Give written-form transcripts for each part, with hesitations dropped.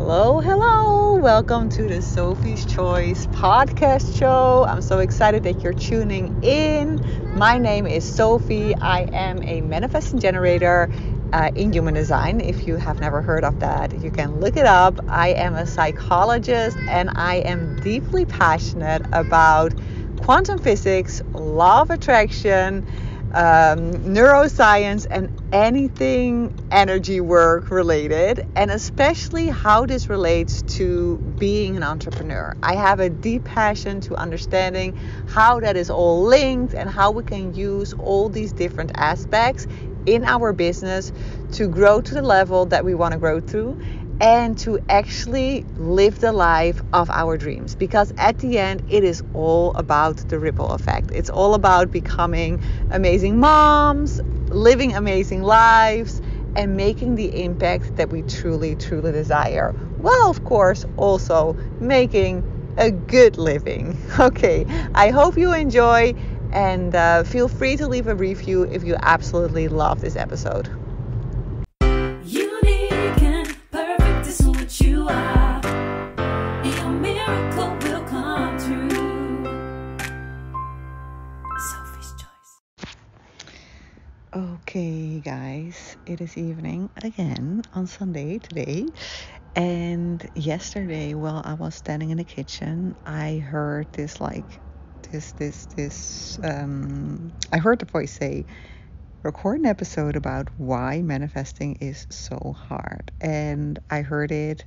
Hello, hello. Welcome to the Sophie's Choice podcast show. I'm so excited that you're tuning in. My name is Sophie. I am a manifesting generator in human design. If you have never heard of that, you can look it up. I am a psychologist and I am deeply passionate about quantum physics, law of attraction, neuroscience, and anything energy work related, and especially how this relates to being an entrepreneur. I have a deep passion to understanding how that is all linked and how we can use all these different aspects in our business to grow to the level that we want to grow to and to actually live the life of our dreams. Because at the end, it is all about the ripple effect. It's all about becoming amazing moms, living amazing lives, and making the impact that we truly, truly desire. Well, of course, also making a good living. Okay, I hope you enjoy, and feel free to leave a review if you absolutely love this episode. You are, and your miracle will come true. Sophie's Choice. Okay, guys, it is evening again on Sunday today. And yesterday, while I was standing in the kitchen, I heard I heard the voice say, record an episode about why manifesting is so hard. And I heard it,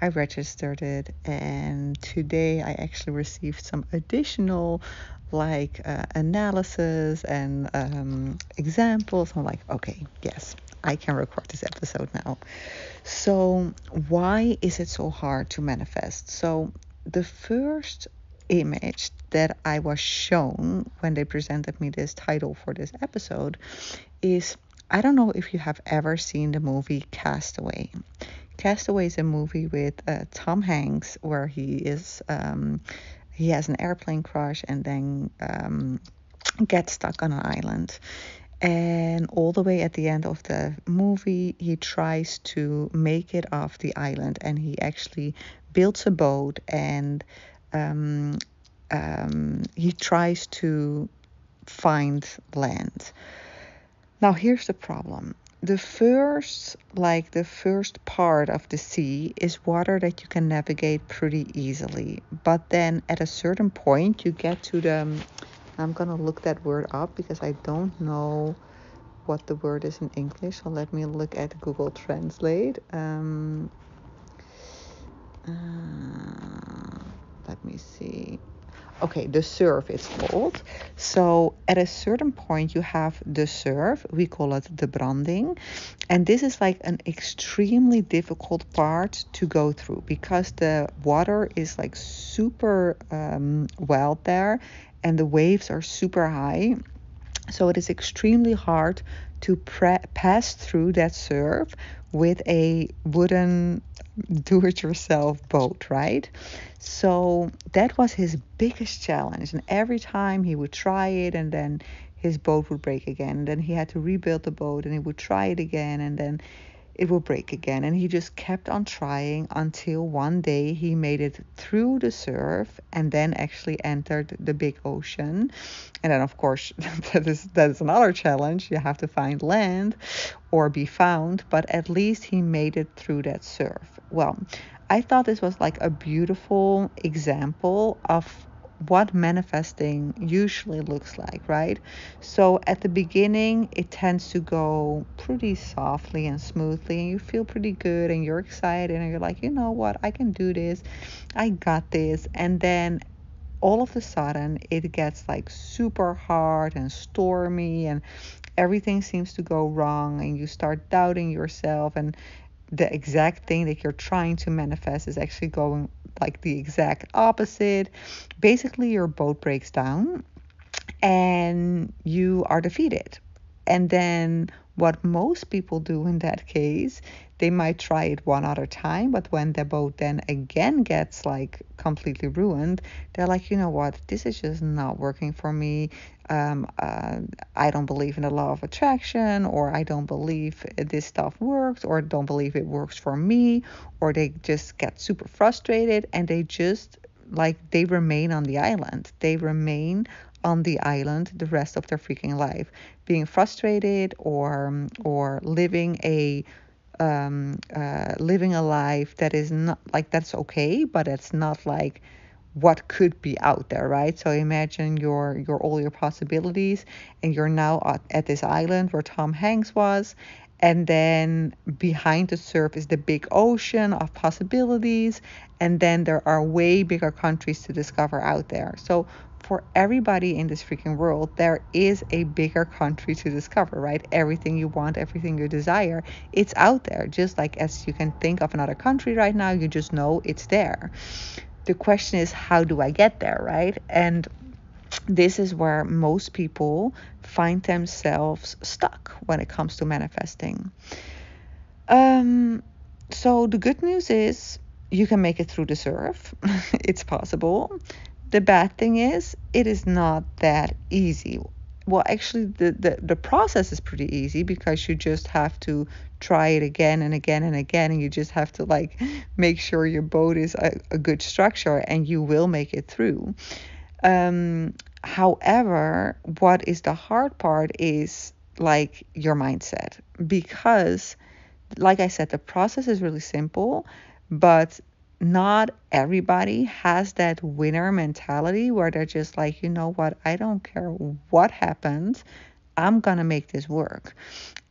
I registered it, and today I actually received some additional analysis and examples. I'm like, okay, yes, I can record this episode now. So why is it so hard to manifest? So the first image that I was shown when they presented me this title for this episode is, I don't know if you have ever seen the movie Castaway. Castaway is a movie with Tom Hanks where he has an airplane crash and then gets stuck on an island. And all the way at the end of the movie, he tries to make it off the island, and he actually builds a boat and he tries to find land. Now, here's the problem. The first part of the sea is water that you can navigate pretty easily. But then at a certain point, you get to I'm going to look that word up because I don't know what the word is in English. So let me look at Google Translate. Let me see. Okay, the surf it's called. So at a certain point you have the surf. We call it the branding. And this is like an extremely difficult part to go through because the water is like super wild there and the waves are super high. So it is extremely hard to pass through that surf with a wooden do-it-yourself boat, right? So that was his biggest challenge. And every time he would try it and then his boat would break again. And then he had to rebuild the boat and he would try it again and then it will break again. And he just kept on trying until one day he made it through the surf and then actually entered the big ocean. And then, of course, that is another challenge. You have to find land or be found. But at least he made it through that surf. Well, I thought this was like a beautiful example of what manifesting usually looks like, right? So at the beginning, it tends to go pretty softly and smoothly, and you feel pretty good, and you're excited, and you're like, you know what, I can do this, I got this. And then all of a sudden, it gets like super hard and stormy, and everything seems to go wrong, and you start doubting yourself, and the exact thing that you're trying to manifest is actually going like the exact opposite. Basically, your boat breaks down and you are defeated. And then what most people do in that case, they might try it one other time, but when the boat then again gets like completely ruined, they're like, you know what, this is just not working for me. I don't believe in the law of attraction, or I don't believe this stuff works, or don't believe it works for me, or they just get super frustrated and they just they remain on the island. They remain on the island the rest of their freaking life, being frustrated or living a life that is not that's okay, but it's not what could be out there, right? So imagine your all your possibilities, and you're now at this island where Tom Hanks was, and then behind the surf is the big ocean of possibilities, and then there are way bigger countries to discover out there. So for everybody in this freaking world, there is a bigger country to discover, right? Everything you want, everything you desire, it's out there. Just like as you can think of another country right now, you just know it's there. The question is, how do I get there, right? And this is where most people find themselves stuck when it comes to manifesting. So the good news is you can make it through the surf. It's possible. The bad thing is it is not that easy. Well, actually, the process is pretty easy because you just have to try it again and again and again, and you just have to make sure your boat is a good structure, and you will make it through. However, what is the hard part is your mindset, because like I said, the process is really simple, but not everybody has that winner mentality where they're just you know what, I don't care what happens, I'm gonna make this work.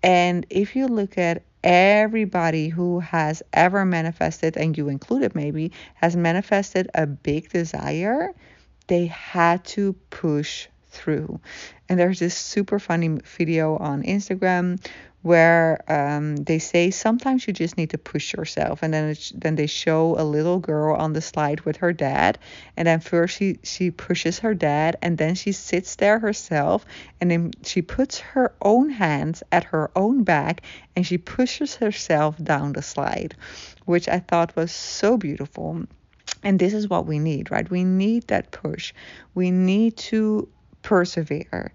And if you look at everybody who has ever manifested, and you included maybe, has manifested a big desire, they had to push through. And there's this super funny video on Instagram where they say sometimes you just need to push yourself, and then they show a little girl on the slide with her dad, and then first she pushes her dad, and then she sits there herself, and then she puts her own hands at her own back and she pushes herself down the slide, which I thought was so beautiful. And this is what we need, right? We need that push. We need to persevere.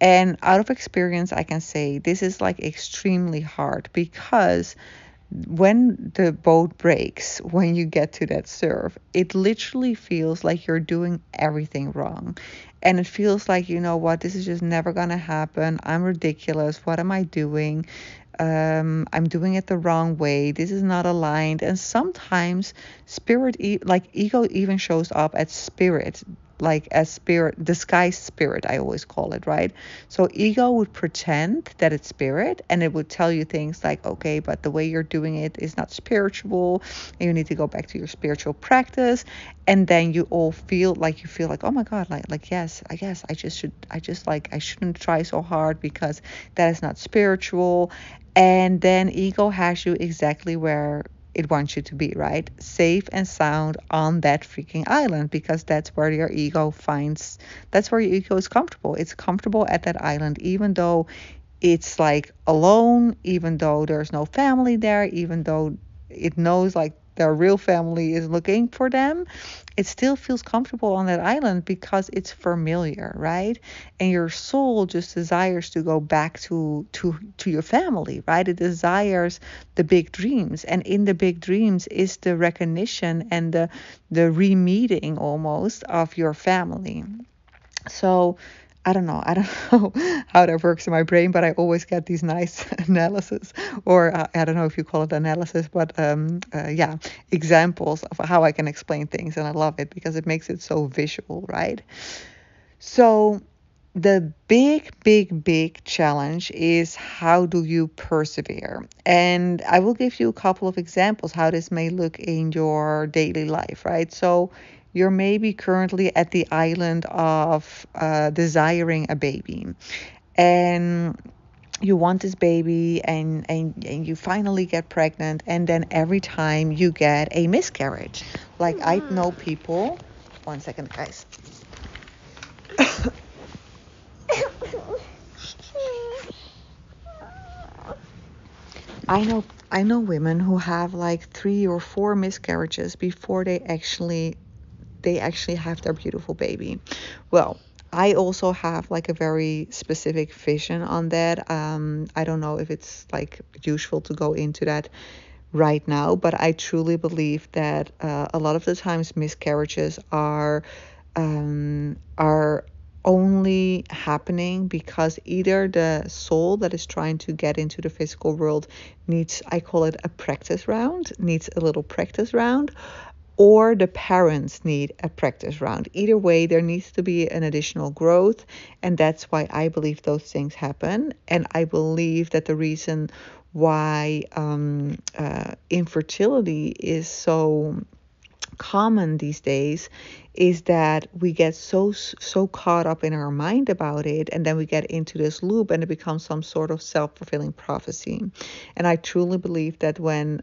And out of experience, I can say this is extremely hard, because when the boat breaks, when you get to that surf, it literally feels like you're doing everything wrong. And it feels like, you know what, this is just never going to happen. I'm ridiculous. What am I doing? I'm doing it the wrong way. This is not aligned. And sometimes ego even shows up as spirit, as spirit, disguised spirit, I always call it, right? So ego would pretend that it's spirit, and it would tell you things like, okay, but the way you're doing it is not spiritual, and you need to go back to your spiritual practice. And then you feel like, oh my God, yes, I guess I shouldn't try so hard because that is not spiritual. And then ego has you exactly where it wants you to be, right? Safe and sound on that freaking island, because that's where your ego that's where your ego is comfortable. It's comfortable at that island, even though it's alone, even though there's no family there, even though it knows their real family is looking for them. It still feels comfortable on that island because it's familiar, right? And your soul just desires to go back to your family, right? It desires the big dreams, and in the big dreams is the recognition and the re-meeting almost of your family. So I don't know how that works in my brain, but I always get these nice analysis, or I don't know if you call it analysis, but yeah, examples of how I can explain things, and I love it because it makes it so visual, right? So the big challenge is, how do you persevere? And I will give you a couple of examples how this may look in your daily life, right? So you're maybe currently at the island of desiring a baby, and you want this baby, and you finally get pregnant, and then every time you get a miscarriage. I know people. One second, guys. I know women who have 3 or 4 miscarriages before they actually have their beautiful baby. Well, I also have like a very specific vision on that. I don't know if it's like useful to go into that right now, but I truly believe that a lot of the times miscarriages are only happening because either the soul that is trying to get into the physical world needs, I call it a practice round, needs a little practice round, or the parents need a practice round. Either way, there needs to be an additional growth, and that's why I believe those things happen. And I believe that the reason why infertility is so common these days is that we get so caught up in our mind about it, and then we get into this loop and it becomes some sort of self-fulfilling prophecy. And I truly believe that when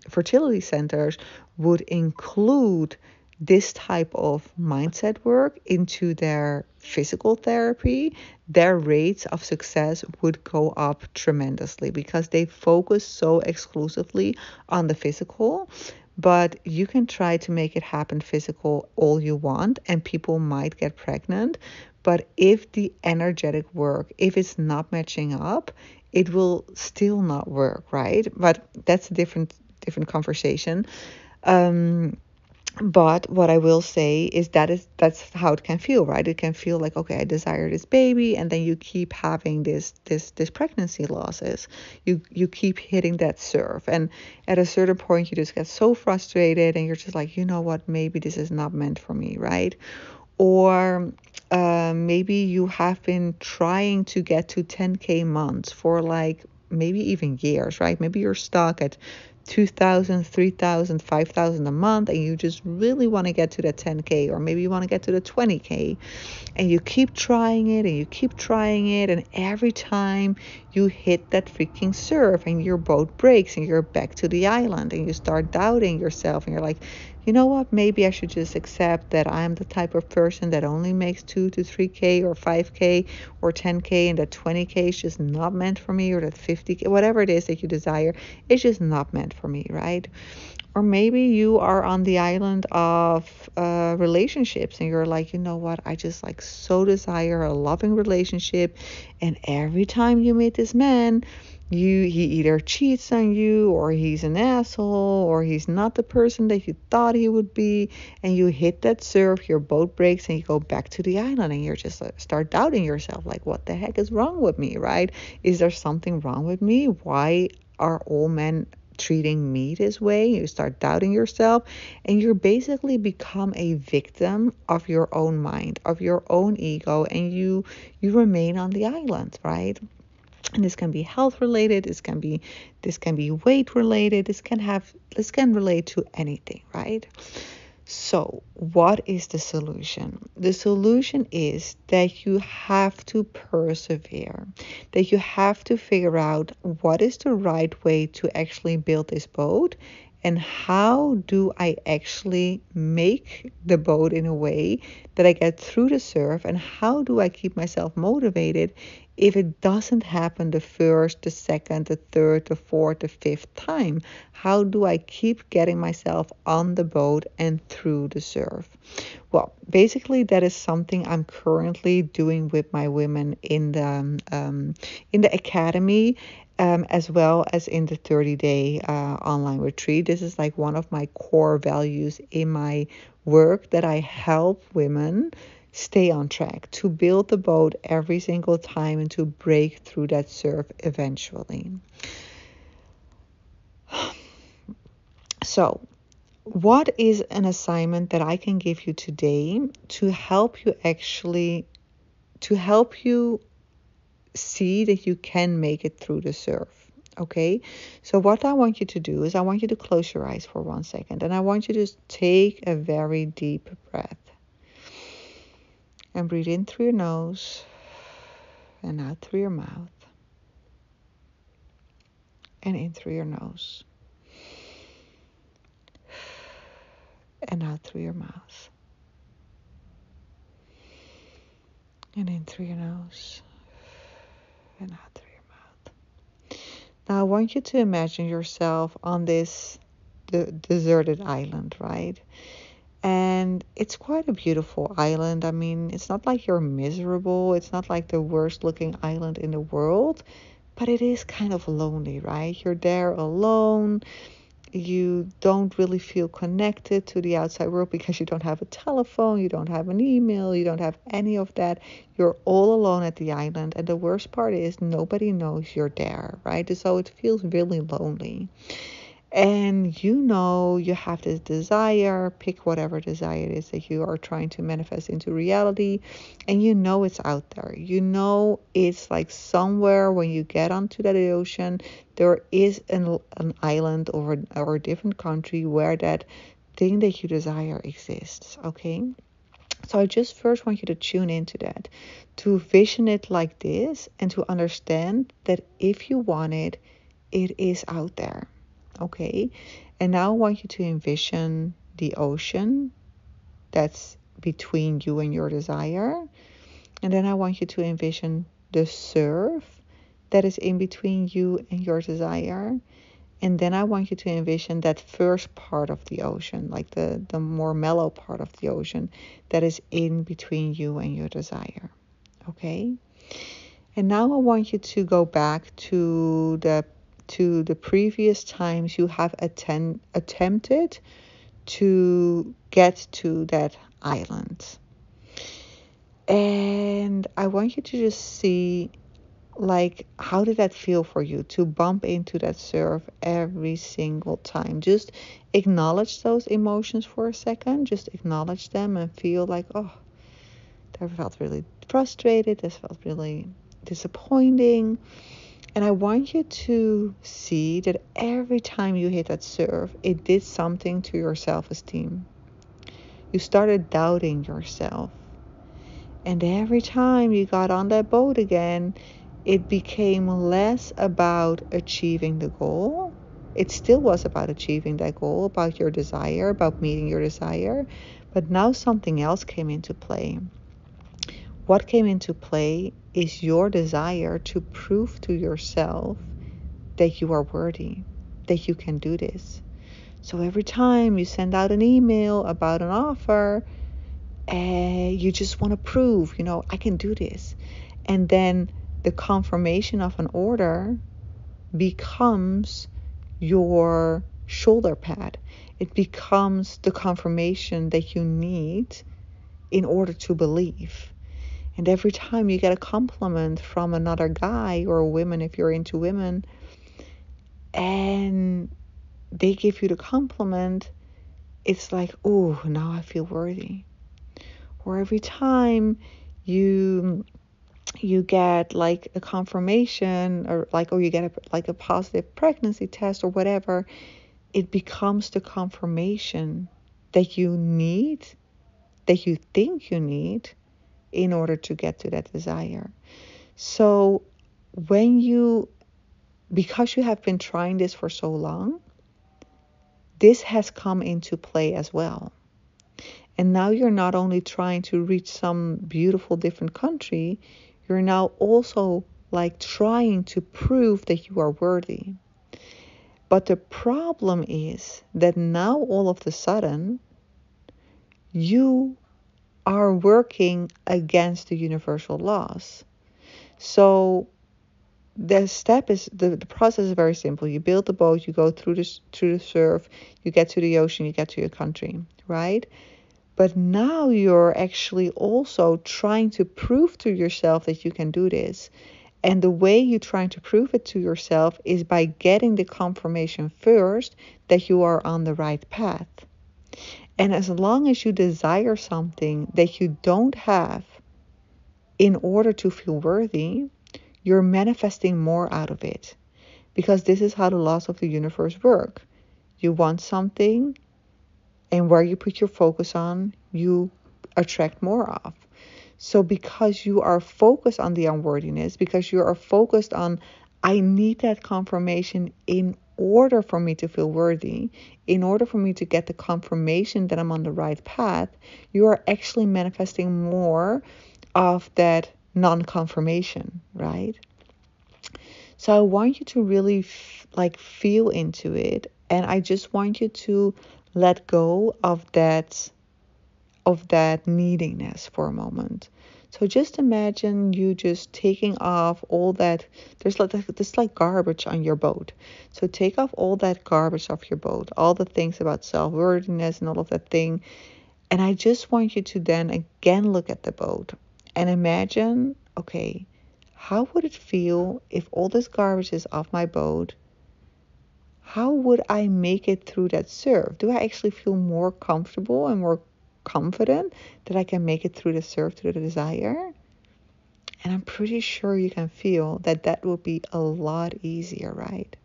fertility centers would include this type of mindset work into their physical therapy, their rates of success would go up tremendously because they focus so exclusively on the physical. But you can try to make it happen physical all you want, and people might get pregnant. But if the energetic work, if it's not matching up, it will still not work, right? But that's a different conversation. Um, but what I will say is that's how it can feel, right? It can feel like, okay, I desire this baby, and then you keep having this pregnancy losses. You keep hitting that serve, and at a certain point you just get so frustrated, and you're just like, you know what, maybe this is not meant for me, right? Or maybe you have been trying to get to 10K months for like maybe even years, right? Maybe you're stuck at 2,000, 3,000, 5,000 a month, and you just really want to get to the 10K, or maybe you want to get to the 20K, and you keep trying it and you keep trying it, and every time you hit that freaking surf and your boat breaks and you're back to the island and you start doubting yourself and you're like, you know what, maybe I should just accept that I'm the type of person that only makes 2 to 3K or 5K or 10K, and that 20K is just not meant for me, or that 50K, whatever it is that you desire, it's just not meant for me, right? Or maybe you are on the island of relationships and you're like, you know what, I just like so desire a loving relationship, and every time you meet this man, he either cheats on you, or he's an asshole, or he's not the person that you thought he would be, and you hit that surf, your boat breaks, and you go back to the island, and you're just start doubting yourself, like, what the heck is wrong with me, right? Is there something wrong with me? Why are all men treating me this way? You start doubting yourself, and you basically become a victim of your own mind, of your own ego, and you remain on the island, right? And this can be health related, this can be weight related, this can relate to anything, right? So, what is the solution? The solution is that you have to persevere, that you have to figure out what is the right way to actually build this boat, and how do I actually make the boat in a way that I get through the surf, and how do I keep myself motivated if it doesn't happen the first, the second, the third, the fourth, the fifth time? How do I keep getting myself on the boat and through the surf? Well, basically, that is something I'm currently doing with my women in the academy, as well as in the 30-day online retreat. This is like one of my core values in my work, that I help women stay on track, to build the boat every single time, and to break through that surf eventually. So, what is an assignment that I can give you today to help you see that you can make it through the surf? Okay, so what I want you to do is I want you to close your eyes for 1 second, and I want you to take a very deep breath and breathe in through your nose and out through your mouth, and in through your nose and out through your mouth, and in through your nose and out through your mouth. Now I want you to imagine yourself on this deserted island, right? And it's quite a beautiful island. I mean, it's not like you're miserable. It's not like the worst looking island in the world, but it is kind of lonely, right? You're there alone. You don't really feel connected to the outside world because you don't have a telephone, you don't have an email, you don't have any of that. You're all alone at the island. And the worst part is nobody knows you're there, right? So it feels really lonely. And you have this desire, pick whatever desire it is that you are trying to manifest into reality, and it's out there. It's like somewhere when you get onto that ocean, there is an island or a different country where that thing that you desire exists, okay? So I just first want you to tune into that, to vision it like this, and to understand that if you want it, it is out there. Okay, and now I want you to envision the ocean that's between you and your desire. And then I want you to envision the surf that is in between you and your desire. And then I want you to envision that first part of the ocean, like the more mellow part of the ocean that is in between you and your desire. Okay? And now I want you to go back to the previous times you have attempted to get to that island. And I want you to just see, like, how did that feel for you to bump into that surf every single time? Just acknowledge those emotions for a second. Just acknowledge them and feel like, oh, that felt really frustrated. This felt really disappointing. And I want you to see that every time you hit that surf, it did something to your self-esteem. You started doubting yourself. And every time you got on that boat again, it became less about achieving the goal. It still was about achieving that goal, about your desire, about meeting your desire. But now something else came into play. What came into play is your desire to prove to yourself that you are worthy, that you can do this. So every time you send out an email about an offer, you just want to prove, I can do this. And then the confirmation of an order becomes your shoulder pad. It becomes the confirmation that you need in order to believe. And every time you get a compliment from another guy or a woman, if you're into women, and they give you the compliment, it's like, oh, now I feel worthy. Or every time you get like a confirmation, or you get a positive pregnancy test or whatever, it becomes the confirmation that you need, that you think you need in order to get to that desire. So because you have been trying this for so long, this has come into play as well. And now you're not only trying to reach some beautiful different country, you're now also like trying to prove that you are worthy. But the problem is that now all of a sudden, you are working against the universal laws. So the process is very simple. You build the boat, you go through the surf, you get to the ocean, you get to your country, right? But now you're actually also trying to prove to yourself that you can do this. And the way you're trying to prove it to yourself is by getting the confirmation first that you are on the right path. And as long as you desire something that you don't have in order to feel worthy, you're manifesting more out of it. Because this is how the laws of the universe work. You want something, and where you put your focus on, you attract more of. So because you are focused on the unworthiness, because you are focused on, I need that confirmation in order for me to feel worthy, in order for me to get the confirmation that I'm on the right path, you are actually manifesting more of that non-confirmation, right? So I want you to really feel into it. And I just want you to let go of that of that neediness for a moment. So just imagine you just taking off all that. There's like garbage on your boat. So take off all that garbage off your boat, all the things about self-worthiness and all of that thing. And I just want you to then again look at the boat and imagine, okay, how would it feel if all this garbage is off my boat? How would I make it through that surf? Do I actually feel more comfortable and more confident that I can make it through the surf to the desire? And I'm pretty sure you can feel that that will be a lot easier, right?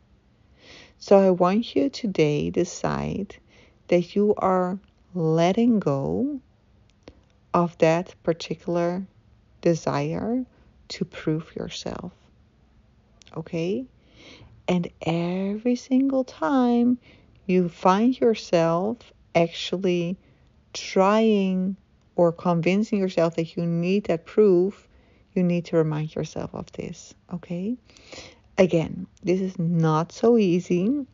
So I want you today decide that you are letting go of that particular desire to prove yourself. Okay? And every single time you find yourself actually trying or convincing yourself that you need that proof, you need to remind yourself of this. Okay? Again, this is not so easy,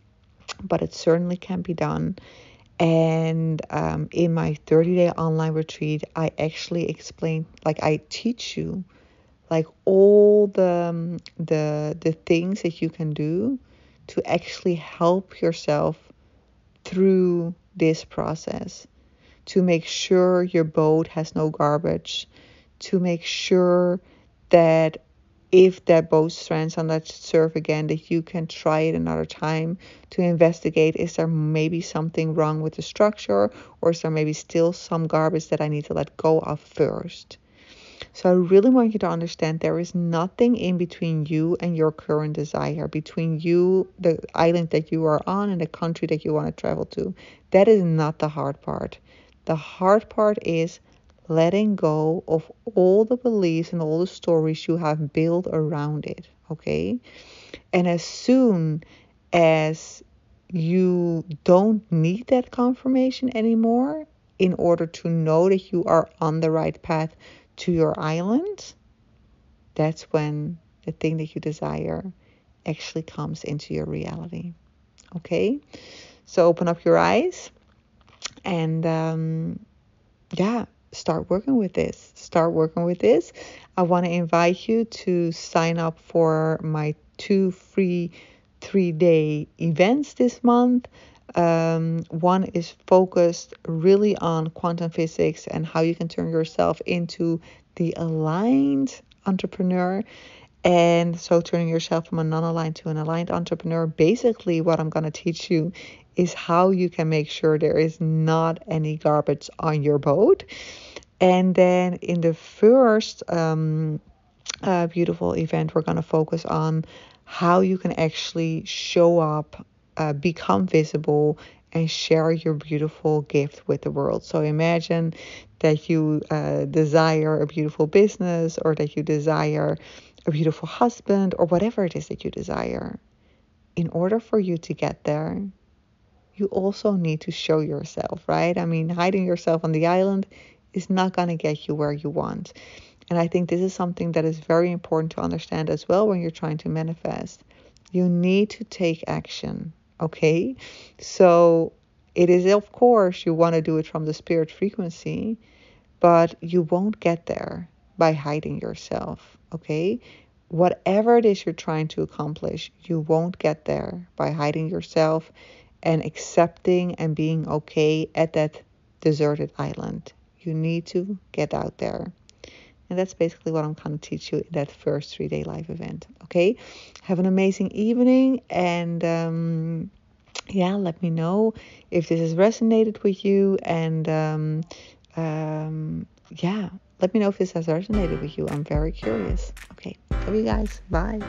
but it certainly can be done. And in my 30-day online retreat, I actually explain, like I teach you, like all the things that you can do to actually help yourself through this process, to make sure your boat has no garbage, to make sure that if that boat strands on that surf again, that you can try it another time to investigate, is there maybe something wrong with the structure, or is there maybe still some garbage that I need to let go of first? So I really want you to understand there is nothing in between you and your current desire, between you, the island that you are on, and the country that you want to travel to. That is not the hard part. The hard part is letting go of all the beliefs and all the stories you have built around it, okay? And as soon as you don't need that confirmation anymore in order to know that you are on the right path to your island, that's when the thing that you desire actually comes into your reality. Okay? So open up your eyes and start working with this. Start working with this. I want to invite you to sign up for my 2 free 3-day events this month. One is focused really on quantum physics and how you can turn yourself into the aligned entrepreneur. And so turning yourself from a non-aligned to an aligned entrepreneur. Basically, what I'm going to teach you is how you can make sure there is not any garbage on your boat. And then in the first beautiful event, we're going to focus on how you can actually show up, become visible, and share your beautiful gift with the world. So imagine that you desire a beautiful business, or that you desire a beautiful husband, or whatever it is that you desire. In order for you to get there, you also need to show yourself, right? I mean, hiding yourself on the island is not going to get you where you want. And I think this is something that is very important to understand as well when you're trying to manifest. You need to take action, okay? So it is, of course, you want to do it from the spirit frequency, but you won't get there by hiding yourself, okay? Whatever it is you're trying to accomplish, you won't get there by hiding yourself and accepting and being okay at that deserted island. You need to get out there. And that's basically what I'm going to teach you in that first 3-day live event. Okay? Have an amazing evening. And let me know if this has resonated with you. And let me know if this has resonated with you. I'm very curious. Okay. Love you guys. Bye.